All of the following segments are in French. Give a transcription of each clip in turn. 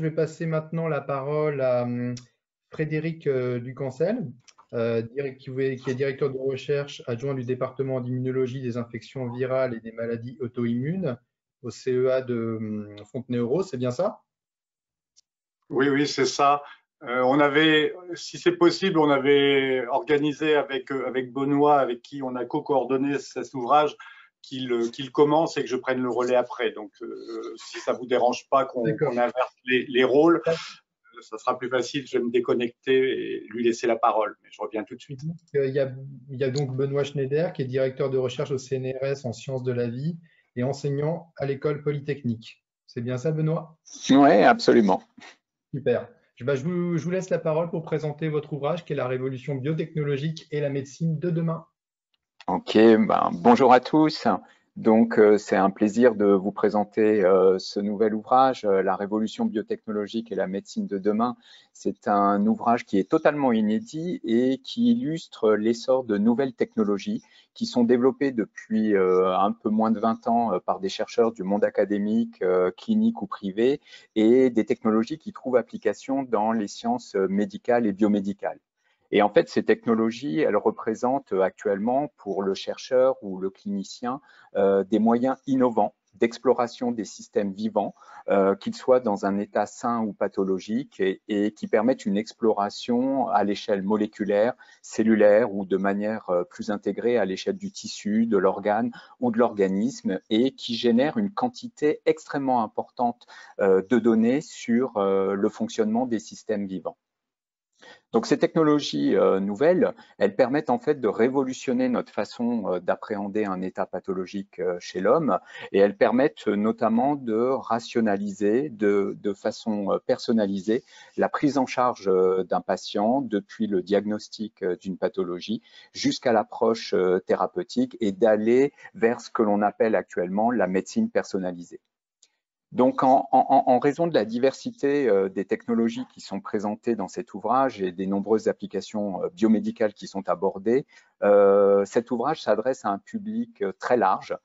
je vais passer maintenant la parole à Frédéric Ducancel, qui est directeur de recherche adjoint du département d'immunologie des infections virales et des maladies auto-immunes au CEA de Fontenay-aux-Roses. C'est bien ça? Oui, oui, c'est ça. On avait, si c'est possible, on avait organisé avec Benoît, avec qui on a co-coordonné cet ouvrage, qu'il commence et que je prenne le relais après. Donc, si ça vous dérange pas qu'on D'accord. inverse les rôles, ça sera plus facile. Je vais me déconnecter et lui laisser la parole. Mais je reviens tout de suite. Il y a donc Benoît Schneider, qui est directeur de recherche au CNRS en sciences de la vie et enseignant à l'école polytechnique. C'est bien ça, Benoît? Oui, absolument. Super. Je vous laisse la parole pour présenter votre ouvrage qui est La révolution biotechnologique et la médecine de demain. Ok, bonjour à tous. Donc, c'est un plaisir de vous présenter ce nouvel ouvrage, La révolution biotechnologique et la médecine de demain. C'est un ouvrage qui est totalement inédit et qui illustre l'essor de nouvelles technologies qui sont développées depuis un peu moins de 20 ans par des chercheurs du monde académique, clinique ou privé, et des technologies qui trouvent application dans les sciences médicales et biomédicales. Et en fait, ces technologies, elles représentent actuellement pour le chercheur ou le clinicien des moyens innovants d'exploration des systèmes vivants, qu'ils soient dans un état sain ou pathologique, et qui permettent une exploration à l'échelle moléculaire, cellulaire ou de manière plus intégrée à l'échelle du tissu, de l'organe ou de l'organisme, et qui génèrent une quantité extrêmement importante de données sur le fonctionnement des systèmes vivants. Donc, ces technologies nouvelles, elles permettent en fait de révolutionner notre façon d'appréhender un état pathologique chez l'homme, et elles permettent notamment de rationaliser de façon personnalisée la prise en charge d'un patient depuis le diagnostic d'une pathologie jusqu'à l'approche thérapeutique, et d'aller vers ce que l'on appelle actuellement la médecine personnalisée. Donc, en raison de la diversité des technologies qui sont présentées dans cet ouvrage et des nombreuses applications biomédicales qui sont abordées, cet ouvrage s'adresse à un public très large,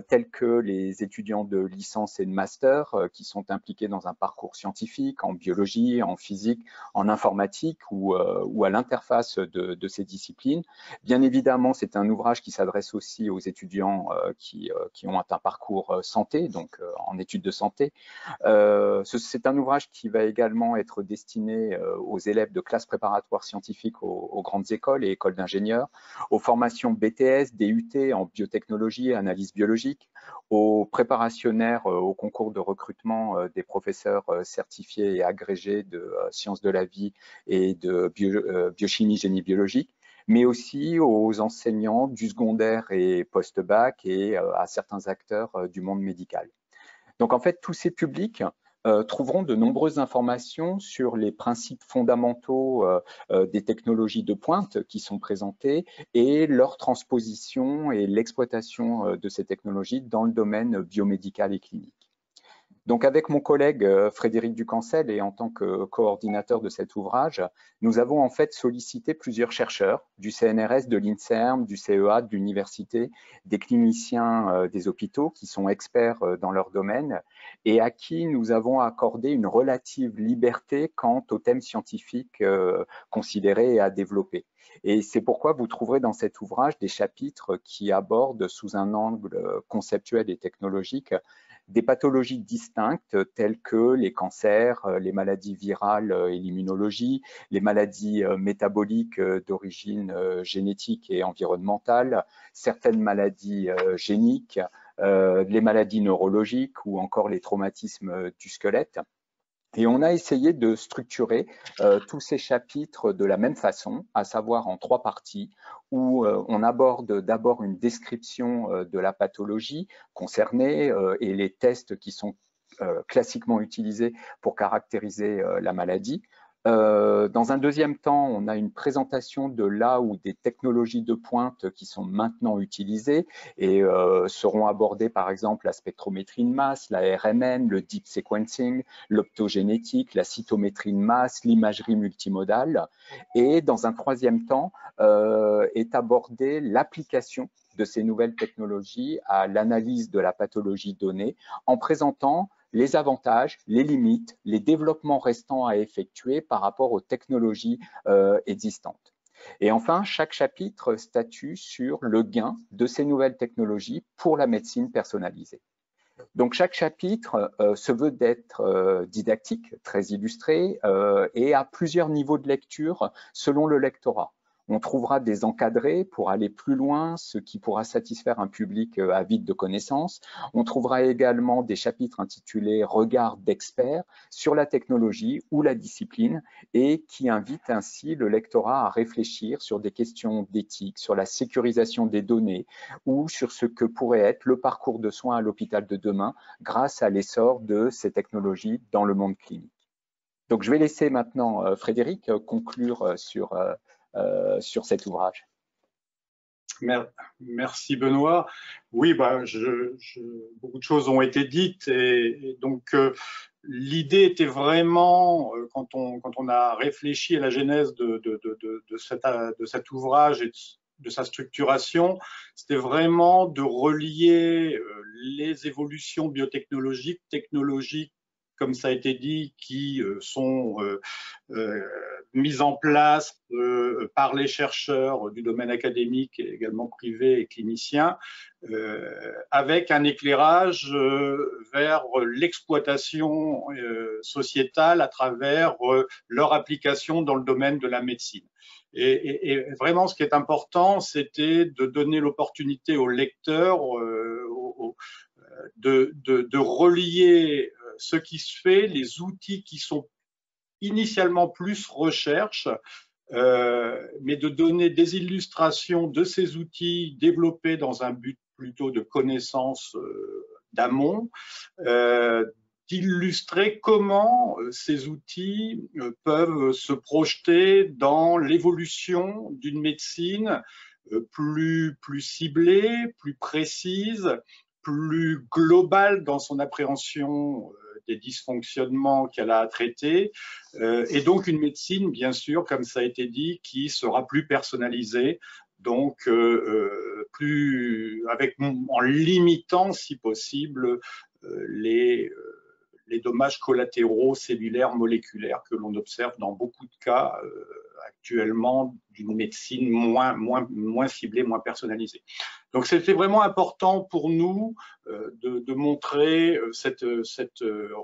tel que les étudiants de licence et de master qui sont impliqués dans un parcours scientifique en biologie, en physique, en informatique ou à l'interface de ces disciplines. Bien évidemment, c'est un ouvrage qui s'adresse aussi aux étudiants qui ont un parcours santé, donc en études de santé. C'est un ouvrage qui va également être destiné aux élèves de classes préparatoires scientifiques aux grandes écoles et écoles d'ingénieurs, aux formations BTS, DUT en biotechnologie et analyse biologique, aux préparationnaires au concours de recrutement des professeurs certifiés et agrégés de sciences de la vie et de biochimie, génie biologique, mais aussi aux enseignants du secondaire et post-bac et à certains acteurs du monde médical. Donc, en fait, tous ces publics trouveront de nombreuses informations sur les principes fondamentaux des technologies de pointe qui sont présentées et leur transposition et l'exploitation de ces technologies dans le domaine biomédical et clinique. Donc, avec mon collègue Frédéric Ducancel et en tant que coordinateur de cet ouvrage, nous avons en fait sollicité plusieurs chercheurs du CNRS, de l'INSERM, du CEA, de l'université, des cliniciens des hôpitaux qui sont experts dans leur domaine et à qui nous avons accordé une relative liberté quant aux thèmes scientifiques considérés et à développer. Et c'est pourquoi vous trouverez dans cet ouvrage des chapitres qui abordent sous un angle conceptuel et technologique des pathologies distinctes telles que les cancers, les maladies virales et l'immunologie, les maladies métaboliques d'origine génétique et environnementale, certaines maladies géniques, les maladies neurologiques ou encore les traumatismes du squelette. Et on a essayé de structurer tous ces chapitres de la même façon, à savoir en 3 parties, où on aborde d'abord une description de la pathologie concernée et les tests qui sont classiquement utilisés pour caractériser la maladie. Dans un deuxième temps, on a une présentation de là où des technologies de pointe qui sont maintenant utilisées et seront abordées, par exemple la spectrométrie de masse, la RNN, le deep sequencing, l'optogénétique, la cytométrie de masse, l'imagerie multimodale. Et dans un troisième temps, est abordée l'application de ces nouvelles technologies à l'analyse de la pathologie donnée en présentant les avantages, les limites, les développements restants à effectuer par rapport aux technologies existantes. Et enfin, chaque chapitre statue sur le gain de ces nouvelles technologies pour la médecine personnalisée. Donc, chaque chapitre se veut d'être didactique, très illustré, et a plusieurs niveaux de lecture selon le lectorat. On trouvera des encadrés pour aller plus loin, ce qui pourra satisfaire un public avide de connaissances. On trouvera également des chapitres intitulés « Regard d'experts » sur la technologie ou la discipline et qui invitent ainsi le lectorat à réfléchir sur des questions d'éthique, sur la sécurisation des données ou sur ce que pourrait être le parcours de soins à l'hôpital de demain grâce à l'essor de ces technologies dans le monde clinique. Donc, je vais laisser maintenant Frédéric conclure sur cet ouvrage. Merci Benoît. Oui, beaucoup de choses ont été dites et donc l'idée était vraiment, quand on a réfléchi à la genèse de cet ouvrage et de sa structuration, c'était vraiment de relier les évolutions biotechnologiques, technologiques, comme ça a été dit, qui sont mises en place par les chercheurs du domaine académique et également privé et clinicien, avec un éclairage vers l'exploitation sociétale à travers leur application dans le domaine de la médecine. Et vraiment, ce qui est important, c'était de donner l'opportunité aux lecteurs de relier ce qui se fait, les outils qui sont initialement plus recherche, mais de donner des illustrations de ces outils développés dans un but plutôt de connaissance d'amont, d'illustrer comment ces outils peuvent se projeter dans l'évolution d'une médecine plus ciblée, plus précise, plus globale dans son appréhension des dysfonctionnements qu'elle a à traiter, et donc une médecine, bien sûr, comme ça a été dit, qui sera plus personnalisée, donc en limitant, si possible, les dommages collatéraux cellulaires, moléculaires que l'on observe dans beaucoup de cas actuellement d'une médecine moins ciblée, moins personnalisée. Donc c'était vraiment important pour nous de montrer cette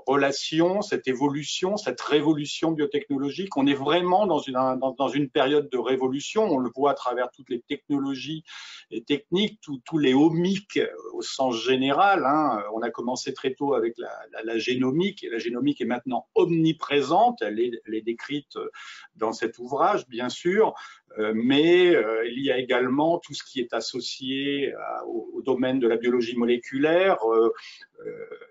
relation, cette évolution, cette révolution biotechnologique. On est vraiment dans une période de révolution, on le voit à travers toutes les technologies et techniques, tous les omiques au sens général, hein. On a commencé très tôt avec la génomique, et la génomique est maintenant omniprésente, elle est décrite dans cet ouvrage, bien sûr, mais il y a également tout ce qui est associé au domaine de la biologie moléculaire.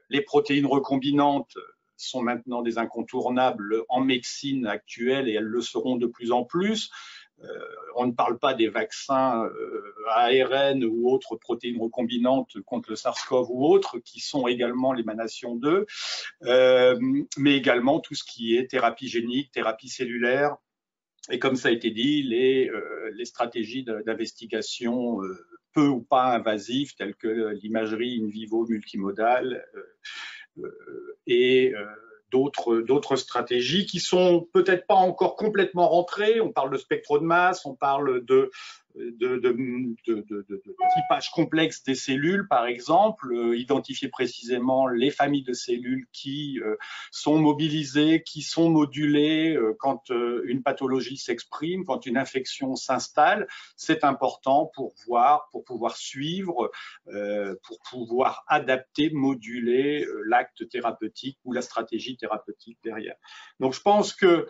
Les protéines recombinantes sont maintenant des incontournables en médecine actuelle et elles le seront de plus en plus. On ne parle pas des vaccins ARN ou autres protéines recombinantes contre le SARS-CoV ou autres, qui sont également l'émanation d'eux, mais également tout ce qui est thérapie génique, thérapie cellulaire, et comme ça a été dit, les stratégies d'investigation peu ou pas invasives, telles que l'imagerie in vivo multimodale et d'autres stratégies qui sont peut-être pas encore complètement rentrées. On parle de spectro de masse, on parle de typage complexe des cellules, par exemple, identifier précisément les familles de cellules qui sont mobilisées, qui sont modulées quand une pathologie s'exprime, quand une infection s'installe. C'est important pour pouvoir suivre, pour pouvoir adapter, moduler l'acte thérapeutique ou la stratégie thérapeutique derrière. Donc, je pense que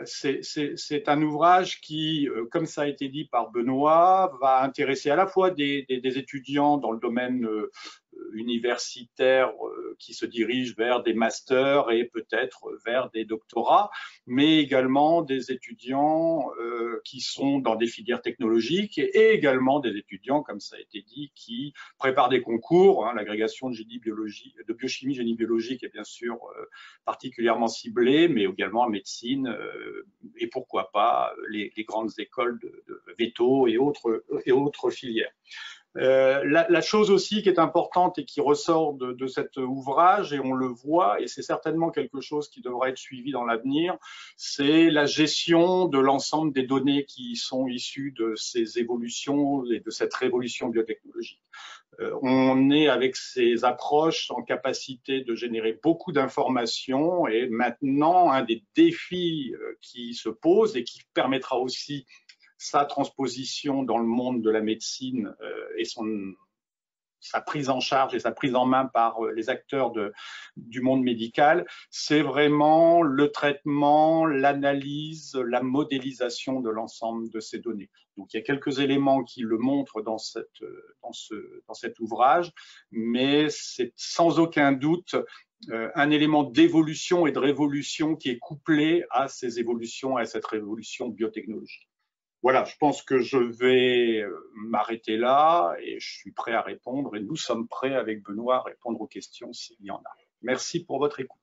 c'est un ouvrage qui, comme ça a été dit par Benoît, va intéresser à la fois des étudiants dans le domaine universitaire qui se dirigent vers des masters et peut-être vers des doctorats, mais également des étudiants qui sont dans des filières technologiques et également des étudiants, comme ça a été dit, qui préparent des concours. Hein, l'agrégation de biochimie, génie biologique est bien sûr particulièrement ciblée, mais également en médecine et pourquoi pas les grandes écoles de Veto et autres filières. La chose aussi qui est importante et qui ressort de cet ouvrage, et on le voit, et c'est certainement quelque chose qui devra être suivi dans l'avenir, c'est la gestion de l'ensemble des données qui sont issues de ces évolutions et de cette révolution biotechnologique. On est avec ces approches en capacité de générer beaucoup d'informations, et maintenant un des défis qui se pose et qui permettra aussi sa transposition dans le monde de la médecine et sa prise en charge et sa prise en main par les acteurs du monde médical, c'est vraiment le traitement, l'analyse, la modélisation de l'ensemble de ces données. Donc il y a quelques éléments qui le montrent dans cet ouvrage, mais c'est sans aucun doute un élément d'évolution et de révolution qui est couplé à ces évolutions, à cette révolution biotechnologique. Voilà, je pense que je vais m'arrêter là et je suis prêt à répondre et nous sommes prêts avec Benoît à répondre aux questions s'il y en a. Merci pour votre écoute.